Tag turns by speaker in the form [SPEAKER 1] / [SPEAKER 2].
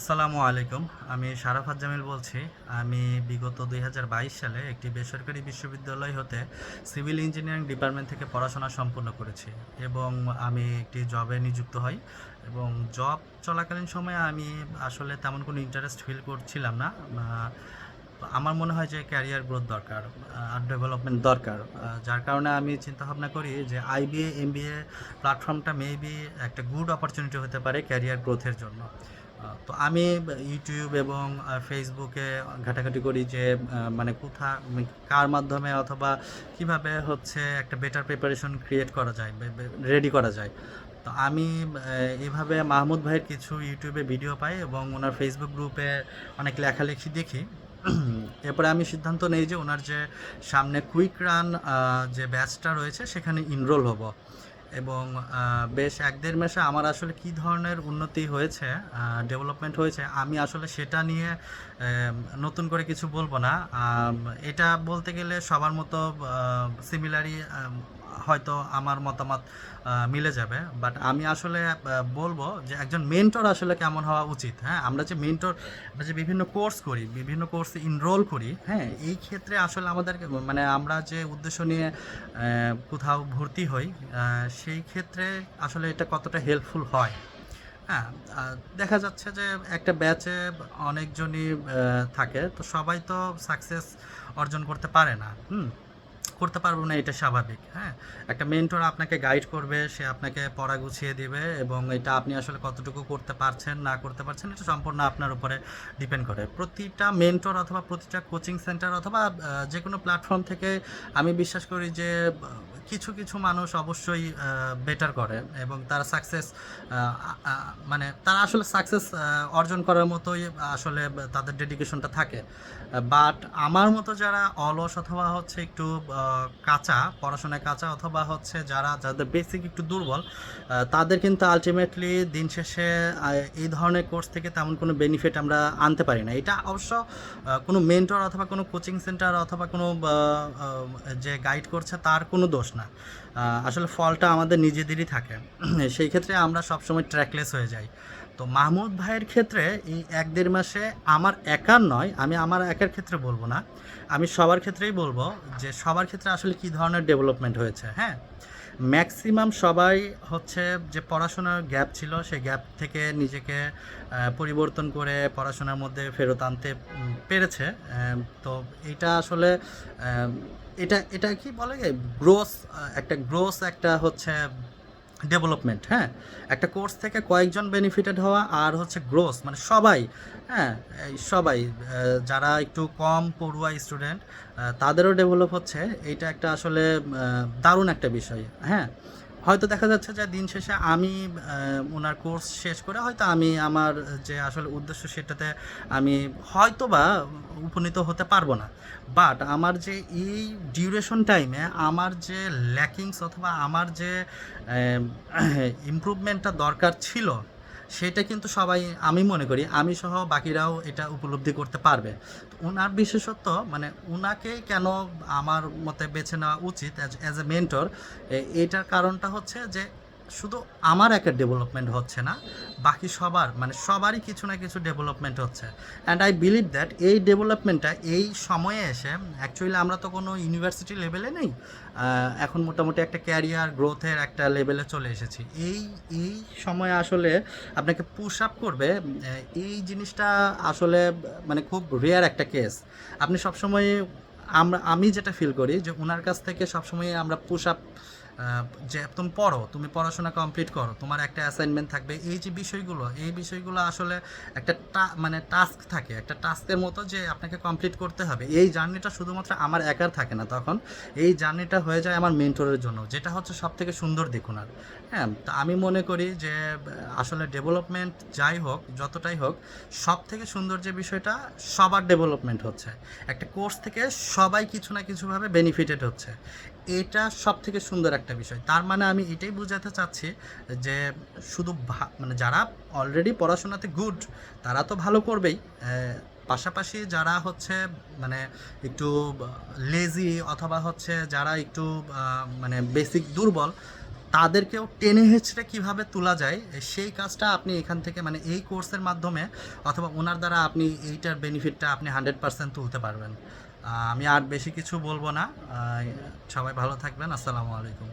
[SPEAKER 1] আসসালামু আলাইকুম। আমি শারাফাত জামিল বলছি। আমি বিগত ২০২২ সালে একটি বেসরকারি বিশ্ববিদ্যালয় হতে সিভিল ইঞ্জিনিয়ারিং ডিপার্টমেন্ট থেকে পড়াশোনা সম্পূর্ণ করেছি এবং আমি একটি জবে নিযুক্ত হই এবং জব চলাকালীন সময়ে আমি আসলে তেমন কোনো ইন্টারেস্ট ফিল করছিলাম না। আমার মনে হয় যে ক্যারিয়ার গ্রোথ দরকার, আর ডেভেলপমেন্ট দরকার। যার কারণে আমি চিন্তাভাবনা করি যে আইবিএ, এমবিএ প্ল্যাটফর্মটা মেবি একটা গুড অপরচুনিটি হতে পারে ক্যারিয়ার গ্রোথের জন্য। তো আমি ইউটিউব এবং ফেসবুকে ঘাটাঘাটি করি যে মানে কার মাধ্যমে অথবা কিভাবে হচ্ছে একটা বেটার প্রিপারেশন ক্রিয়েট করা যায়, রেডি করা যায়। তো আমি এভাবে মাহমুদ ভাইয়ের কিছু ইউটিউবে ভিডিও পাই এবং ওনার ফেসবুক গ্রুপে অনেক লেখালেখি দেখি। এরপরে আমি সিদ্ধান্ত নেই যে ওনার যে সামনে কুইক রান যে ব্যাচটা রয়েছে সেখানে ইনরোল হব এবং বেশ ১-১.৫ মাসে আমার আসলে কী ধরনের উন্নতি হয়েছে, ডেভেলপমেন্ট হয়েছে, আমি আসলে সেটা নিয়ে নতুন করে কিছু বলবো না। এটা বলতে গেলে সবার মতো সিমিলারই হয়তো আমার মতামত মিলে যাবে। বাট আমি আসলে বলবো যে একজন মেন্টর আসলে কেমন হওয়া উচিত। হ্যাঁ, আমরা যে বিভিন্ন কোর্স করি, বিভিন্ন কোর্সে ইনরোল করি, হ্যাঁ, এই ক্ষেত্রে আসলে আমাদেরকে মানে আমরা যে উদ্দেশ্য নিয়ে কোথাও ভর্তি হই, সেই ক্ষেত্রে আসলে এটা কতটা হেল্পফুল হয়। হ্যাঁ, দেখা যাচ্ছে যে একটা ব্যাচে অনেকজনই থাকে। তো সবাই তো সাকসেস অর্জন করতে পারে না। করতে পারবো না, এটা স্বাভাবিক। হ্যাঁ, একটা মেন্টর আপনাকে গাইড করবে, সে আপনাকে পড়া গুছিয়ে দিবে এবং এটা আপনি আসলে কতটুকু করতে পারছেন না করতে পারছেন এটা সম্পূর্ণ আপনার উপরে ডিপেন্ড করে। প্রতিটা মেন্টর অথবা প্রতিটা কোচিং সেন্টার অথবা যে কোনো প্ল্যাটফর্ম থেকে আমি বিশ্বাস করি যে কিছু কিছু মানুষ অবশ্যই বেটার করে এবং তারা সাকসেস মানে তারা আসলে সাকসেস অর্জন করার মতোই আসলে তাদের ডেডিকেশনটা থাকে। বাট আমার মতো যারা অলস অথবা হচ্ছে একটু কাঁচা, পড়াশোনায় কাঁচা অথবা হচ্ছে যাদের বেসিক একটু দুর্বল, তাদের কিন্তু আলটিমেটলি দিন শেষে এই ধরনের কোর্স থেকে তেমন কোনো বেনিফিট আমরা আনতে পারি না। এটা অবশ্য কোনো মেন্টর অথবা কোনো কোচিং সেন্টার অথবা কোনো যে গাইড করছে তার কোনো দোষ না। আসলে ফলটা আমাদের নিজেদেরই থাকে। সেই ক্ষেত্রে আমরা সবসময় ট্র্যাকলেস হয়ে যাই। তো মাহমুদ ভাইয়ের ক্ষেত্রে এই ১-১.৫ মাসে আমার একার নয়, আমি আমার একার ক্ষেত্রে বলবো না, আমি সবার ক্ষেত্রেই বলবো যে সবার ক্ষেত্রে আসলে কী ধরনের ডেভেলপমেন্ট হয়েছে। হ্যাঁ, ম্যাক্সিমাম সবাই হচ্ছে যে পড়াশোনার গ্যাপ ছিল সেই গ্যাপ থেকে নিজেকে পরিবর্তন করে পড়াশোনার মধ্যে ফেরত আনতে পেরেছে। তো এটা আসলে এটা এটা কি বলে, গ্রোস একটা হচ্ছে ডেভেলপমেন্ট। হ্যাঁ, একটা কোর্স থেকে কয়েকজন বেনিফিটেড হওয়া আর হচ্ছে গ্রোস মানে সবাই। হ্যাঁ, এই সবাই যারা একটু কম পড়ুয়া স্টুডেন্ট তাদেরও ডেভেলপ হচ্ছে। এইটা একটা আসলে দারুণ একটা বিষয়। হ্যাঁ, হয়তো দেখা যাচ্ছে যে দিন শেষে আমি ওনার কোর্স শেষ করে হয়তো আমি আমার যে আসলে উদ্দেশ্য সেটাতে আমি হয়তো বা উপনীত হতে পারবো না। বাট আমার যে এই ডিউরেশন টাইমে আমার যে ল্যাকিংস অথবা আমার যে ইমপ্রুভমেন্টটা দরকার ছিল সেটা কিন্তু সবাই, আমি মনে করি আমি সহ বাকিরাও এটা উপলব্ধি করতে পারবে। তো ওনার বিশেষত্ব মানে ওনাকেই কেন আমার মতে বেছে নেওয়া উচিত অ্যাজ এ মেন্টর, এটার কারণটা হচ্ছে যে শুধু আমার একের ডেভেলপমেন্ট হচ্ছে না, বাকি সবার মানে সবারই কিছু না কিছু ডেভেলপমেন্ট হচ্ছে। অ্যান্ড আই বিলিভ দ্যাট এই ডেভেলপমেন্টটা এই সময়ে এসে, অ্যাকচুয়ালি আমরা তো কোনো ইউনিভার্সিটি লেভেলে নেই, এখন মোটামুটি একটা ক্যারিয়ার গ্রোথের একটা লেভেলে চলে এসেছি। এই এই সময়ে আসলে আপনাকে পুশ আপ করবে, এই জিনিসটা আসলে মানে খুব রেয়ার একটা কেস। আপনি সবসময়, আমি যেটা ফিল করি যে ওনার কাছ থেকে সবসময় আমরা পুশ আপ, যে তুমি পড়ো, তুমি পড়াশোনা কমপ্লিট করো, তোমার একটা অ্যাসাইনমেন্ট থাকবে, এই যে বিষয়গুলো, এই বিষয়গুলো আসলে একটা মানে টাস্ক থাকে, একটা টাস্কের মতো যে আপনাকে কমপ্লিট করতে হবে। এই জার্নিটা শুধুমাত্র আমার একার থাকে না, তখন এই জার্নিটা হয়ে যায় আমার মেন্টরের জন্য, যেটা হচ্ছে সব থেকে সুন্দর দিক ওনার। হ্যাঁ, তো আমি মনে করি যে আসলে ডেভেলপমেন্ট যাই হোক, যতটাই হোক, সব থেকে সুন্দর যে বিষয়টা সবার ডেভেলপমেন্ট হচ্ছে, একটা কোর্স থেকে সবাই কিছু না কিছুভাবে বেনিফিটেড হচ্ছে, এটা সব থেকে সুন্দর একটা বিষয়। তার মানে আমি এটাই বোঝাতে চাচ্ছি যে শুধু মানে যারা অলরেডি পড়াশোনাতে গুড তারা তো ভালো করবেই, পাশাপাশি যারা হচ্ছে মানে একটু লেজি অথবা হচ্ছে যারা একটু মানে বেসিক দুর্বল, তাদেরকেও টেনে হেঁচড়ে কীভাবে তোলা যায় সেই কাজটা আপনি এখান থেকে মানে এই কোর্সের মাধ্যমে অথবা ওনার দ্বারা আপনি এইটার বেনিফিটটা আপনি 100% তুলতে পারবেন। আমি আর বেশি কিছু বলবো না। সবাই ভালো থাকবেন। আসসালামু আলাইকুম।